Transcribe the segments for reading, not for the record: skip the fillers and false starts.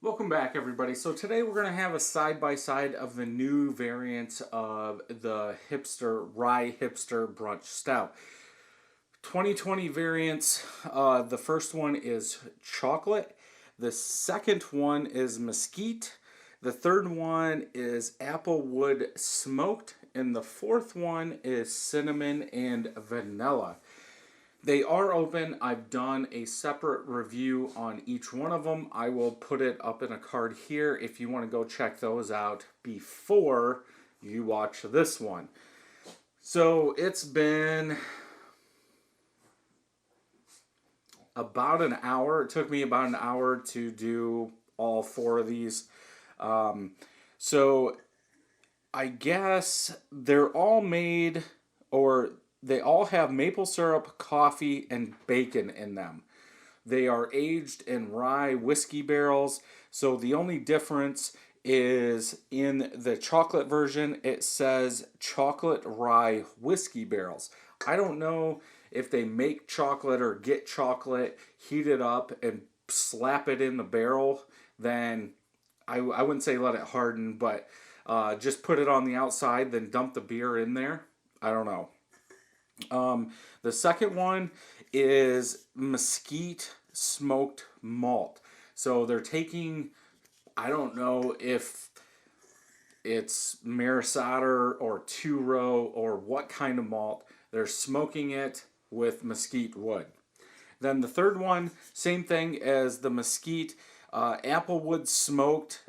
Welcome back, everybody. So today we're going to have a side-by-side of the new variants of the Rye Hipster Brunch Stout. 2020 variants. The first one is chocolate. The second one is mesquite. The third one is applewood smoked. And the fourth one is cinnamon and vanilla. They are open. I've done a separate review on each one of them. I will put it up in a card here if you want to go check those out before you watch this one. So it's been about an hour. It took me about an hour to do all four of these. So I guess they're all made, or they all have maple syrup, coffee, and bacon in them. They are aged in rye whiskey barrels, so the only difference is in the chocolate version, it says chocolate rye whiskey barrels. I don't know if they make chocolate or get chocolate, heat it up, and slap it in the barrel. Then I wouldn't say let it harden, but just put it on the outside, then dump the beer in there. I don't know. The second one is mesquite smoked malt. So they're taking, I don't know if it's Maris Otter or two row or what kind of malt. They're smoking it with mesquite wood. Then the third one, same thing as the mesquite, applewood smoked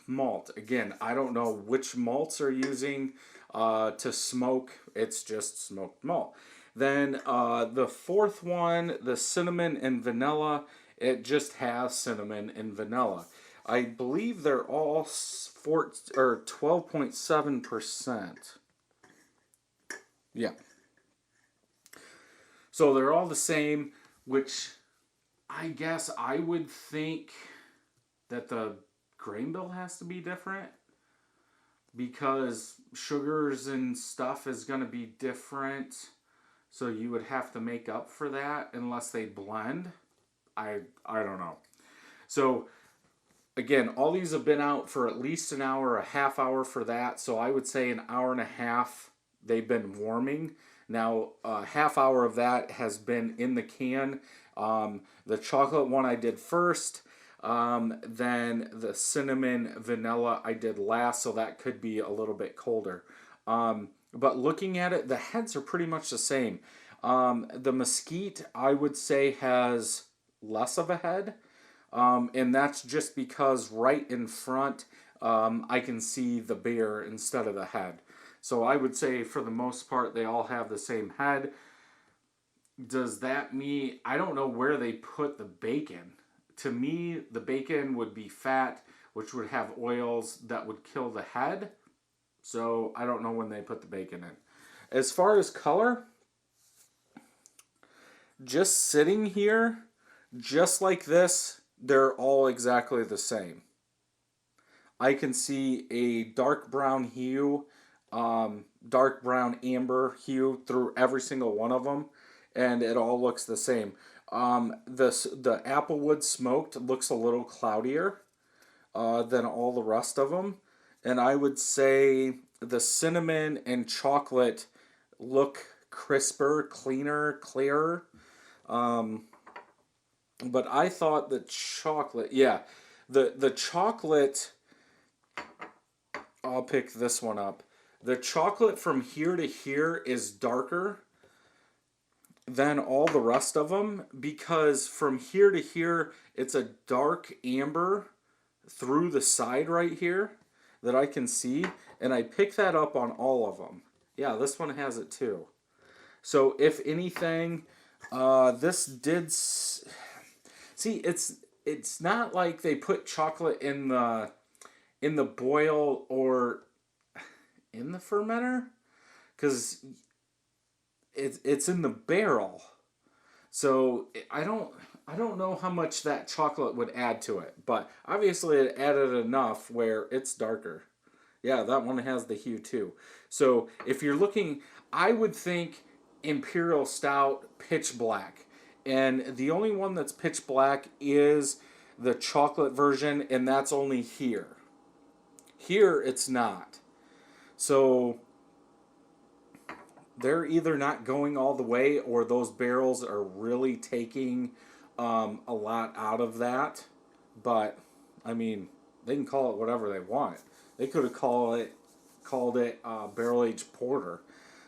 malt. Again, I don't know which malts are using to smoke. It's just smoked malt. Then the fourth one, the cinnamon and vanilla, it just has cinnamon and vanilla. I believe they're all 12.7%. Yeah. So they're all the same, which I guess I would think that the grain bill has to be different because sugars and stuff is going to be different. So you would have to make up for that unless they blend. I don't know. So again, all these have been out for at least an hour, a half hour for that. So I would say an hour and a half they've been warming. Now, a half hour of that has been in the can. The chocolate one I did first. Then the cinnamon vanilla I did last, so that could be a little bit colder. But looking at it, the heads are pretty much the same. The mesquite, I would say, has less of a head. And that's just because right in front, I can see the beer instead of the head. So I would say for the most part, they all have the same head. Does that mean, I don't know where they put the bacon. To me, the bacon would be fat, which would have oils that would kill the head. So I don't know when they put the bacon in. As far as color, just sitting here, just like this, they're all exactly the same. I can see a dark brown hue, dark brown amber hue through every single one of them, and it all looks the same. The applewood smoked looks a little cloudier than all the rest of them, and I would say the cinnamon and chocolate look crisper, cleaner, clearer. But I thought the chocolate, yeah, the chocolate, I'll pick this one up. The chocolate from here to here is darker than all the rest of them because from here to here, it's a dark amber through the side right here that I can see, and I pick that up on all of them. Yeah, this one has it too. So if anything, this did see it's not like they put chocolate in the boil or in the fermenter because it's in the barrel. So I don't know how much that chocolate would add to it, but obviously it added enough where it's darker. Yeah, that one has the hue too. So if you're looking, I would think Imperial Stout pitch black. And the only one that's pitch black is the chocolate version, and that's only here. Here, it's not. So they're either not going all the way, or those barrels are really taking a lot out of that. But I mean, they can call it whatever they want. They could have called it barrel aged porter.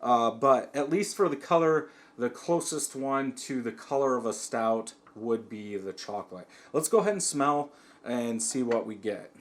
But at least for the color, the closest one to the color of a stout would be the chocolate. Let's go ahead and smell and see what we get.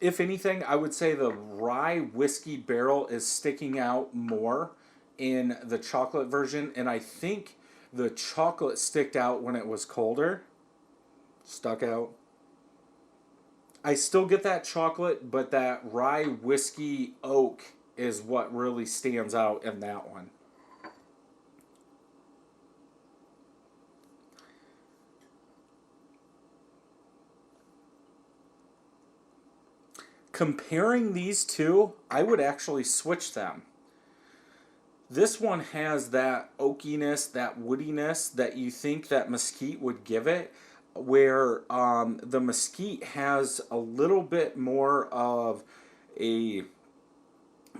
If anything, I would say the rye whiskey barrel is sticking out more in the chocolate version, and I think the chocolate sticked out when it was colder. Stuck out. I still get that chocolate, but that rye whiskey oak is what really stands out in that one. Comparing these two, I would actually switch them. This one has that oakiness, that woodiness that you think that Mesquite would give it, where the Mesquite has a little bit more of a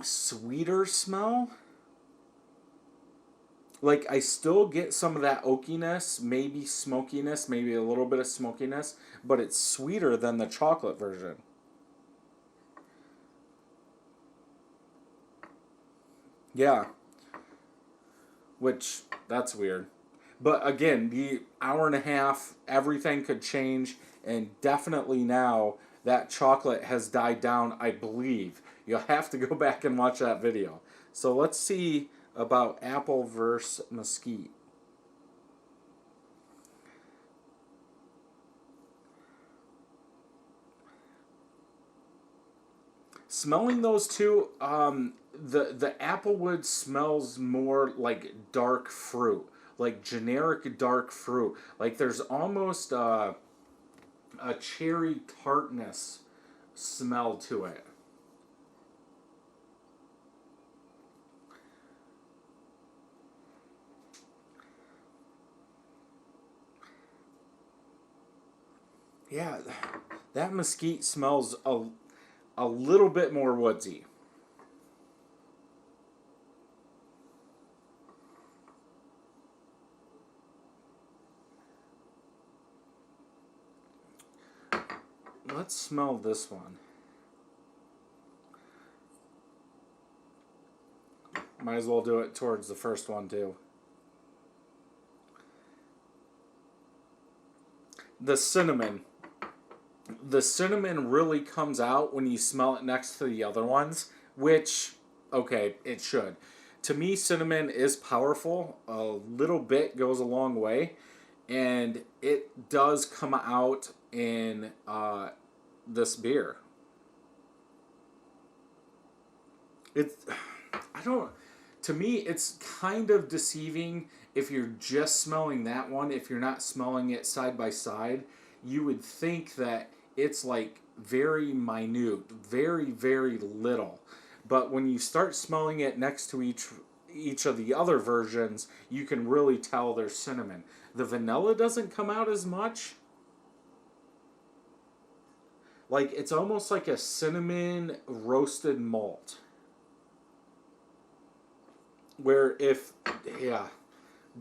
sweeter smell. Like, I still get some of that oakiness, maybe smokiness, maybe a little bit of smokiness, but it's sweeter than the chocolate version. Yeah, which, that's weird. But again, the hour and a half, everything could change, and definitely now that chocolate has died down, I believe. You'll have to go back and watch that video. So let's see about apple versus mesquite. Smelling those two, the applewood smells more like dark fruit, like generic dark fruit. Like there's almost a cherry tartness smell to it. Yeah, that mesquite smells a little bit more woodsy. Let's smell this one. Might as well do it towards the first one too. The cinnamon. The cinnamon really comes out when you smell it next to the other ones, which, okay, it should. To me, cinnamon is powerful. A little bit goes a long way, and it does come out in this beer. It's, I don't, to me, it's kind of deceiving if you're just smelling that one. If you're not smelling it side by side, you would think that it's like very minute, very, very little. But when you start smelling it next to each of the other versions, you can really tell there's cinnamon. The vanilla doesn't come out as much. Like, it's almost like a cinnamon roasted malt. Where if, yeah,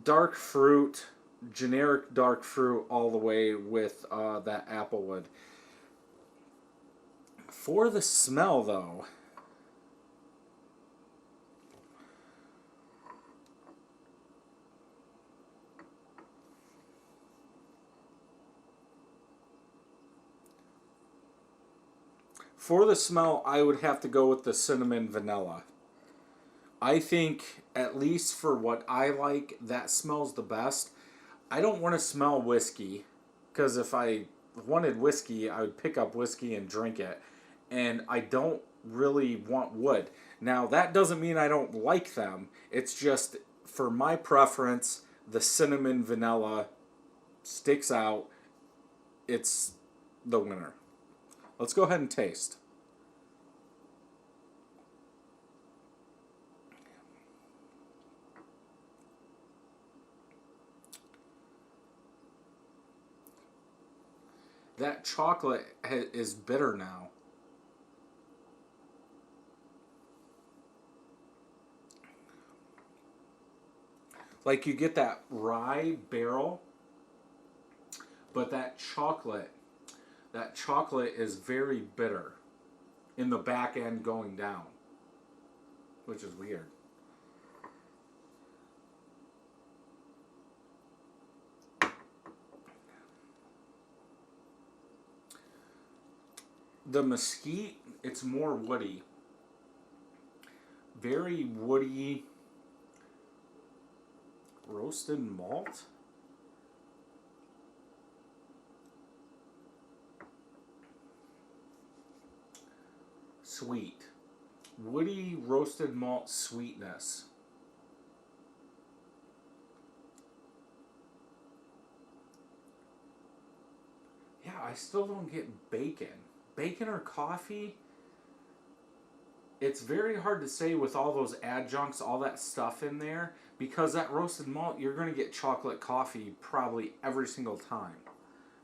dark fruit, generic dark fruit all the way with that applewood. For the smell, though, I would have to go with the cinnamon vanilla. I think, at least for what I like, that smells the best. I don't want to smell whiskey, because if I wanted whiskey, I would pick up whiskey and drink it. And I don't really want wood. Now, that doesn't mean I don't like them. It's just, for my preference, the cinnamon vanilla sticks out. It's the winner. Let's go ahead and taste. that chocolate is bitter now. Like you get that rye barrel, but that chocolate is very bitter in the back end going down, which is weird. The Mesquite, it's more woody. Very woody roasted malt. Sweet. Woody roasted malt sweetness. Yeah, I still don't get bacon. Bacon or coffee? It's very hard to say with all those adjuncts, all that stuff in there, because that roasted malt, you're going to get chocolate coffee probably every single time.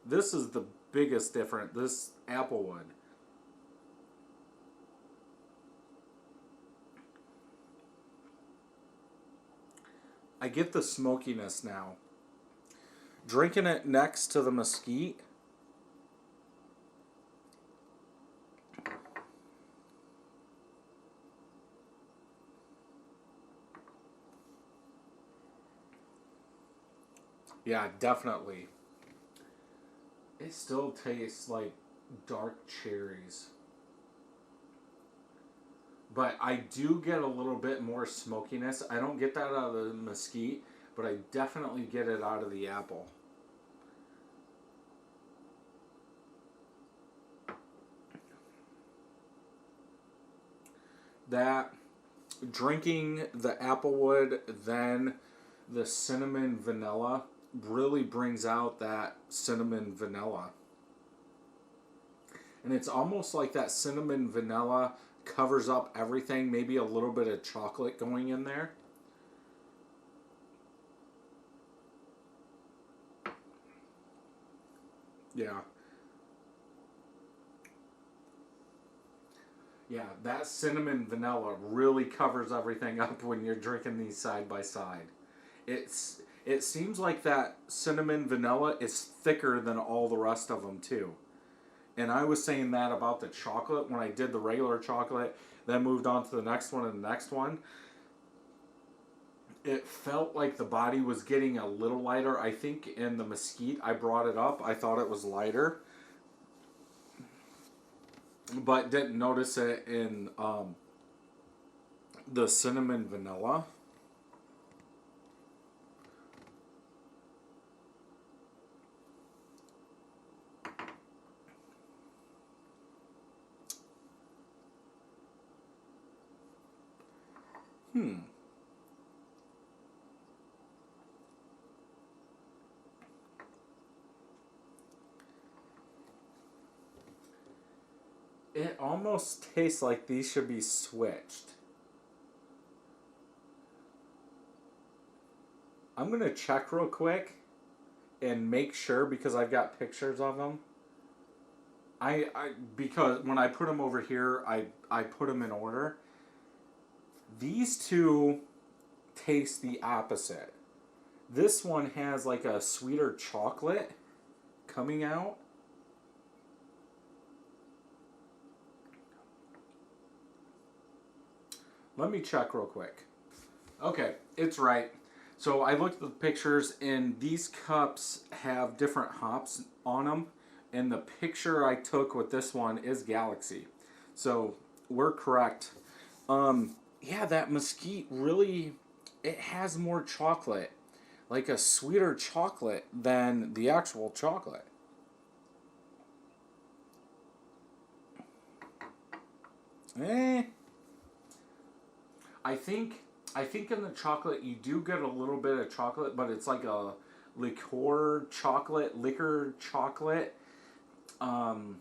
This is the biggest difference, this Applewood. I get the smokiness now. Drinking it next to the Mesquite, yeah, definitely. It still tastes like dark cherries. But I do get a little bit more smokiness. I don't get that out of the Mesquite, but I definitely get it out of the apple. That, drinking the Applewood, then the cinnamon vanilla really brings out that cinnamon vanilla. And it's almost like that cinnamon vanilla covers up everything, maybe a little bit of chocolate going in there. Yeah. Yeah, that cinnamon vanilla really covers everything up when you're drinking these side by side. It seems like that cinnamon vanilla is thicker than all the rest of them too. And I was saying that about the chocolate when I did the regular chocolate, then moved on to the next one and the next one. It felt like the body was getting a little lighter. I think in the Mesquite, I brought it up. I thought it was lighter, but didn't notice it in the cinnamon vanilla. It almost tastes like these should be switched. I'm going to check real quick and make sure because I've got pictures of them. Because when I put them over here, I put them in order. These two taste the opposite. This one has like a sweeter chocolate coming out. Let me check real quick. Okay, it's right. So I looked at the pictures and these cups have different hops on them. And the picture I took with this one is Galaxy. So we're correct. Yeah, that Mesquite really, it has more chocolate. Like a sweeter chocolate than the actual chocolate. Eh. I think in the chocolate you do get a little bit of chocolate, but it's like a liquor chocolate. And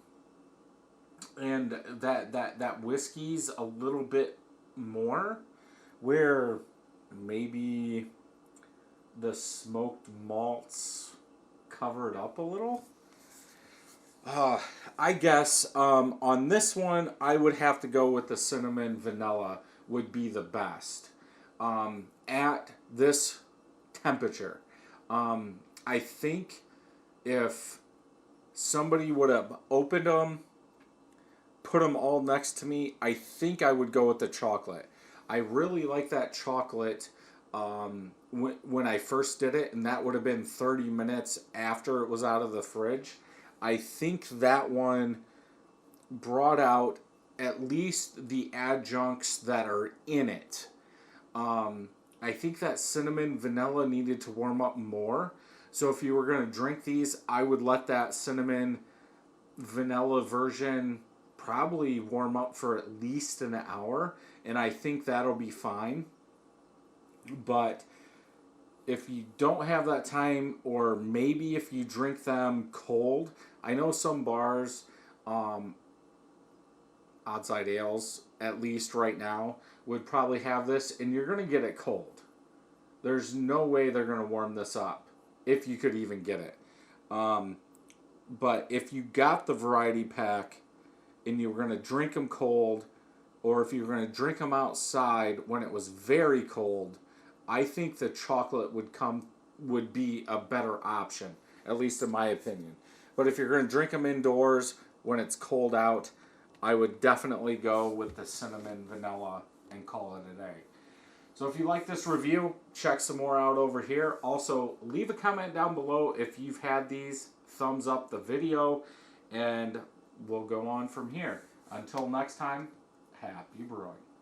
that whiskey's a little bit more, where maybe the smoked malts cover it up a little. I guess on this one, I would have to go with the cinnamon vanilla would be the best at this temperature. I think if somebody would have opened them, put them all next to me, I think I would go with the chocolate. I really like that chocolate when I first did it, and that would have been 30 minutes after it was out of the fridge. I think that one brought out at least the adjuncts that are in it. I think that cinnamon vanilla needed to warm up more. So if you were going to drink these, I would let that cinnamon vanilla version probably warm up for at least an hour, and I think that'll be fine. But if you don't have that time, or maybe if you drink them cold, I know some bars, outside ales, at least right now, would probably have this, and you're going to get it cold. There's no way they're going to warm this up, if you could even get it. But if you got the variety pack and you were going to drink them cold, or if you were going to drink them outside when it was very cold, I think the chocolate would be a better option, at least in my opinion. But if you're going to drink them indoors when it's cold out, I would definitely go with the cinnamon vanilla and call it a day. So if you like this review, check some more out over here. Also, leave a comment down below if you've had these. Thumbs up the video, and we'll go on from here. Until next time, happy brewing.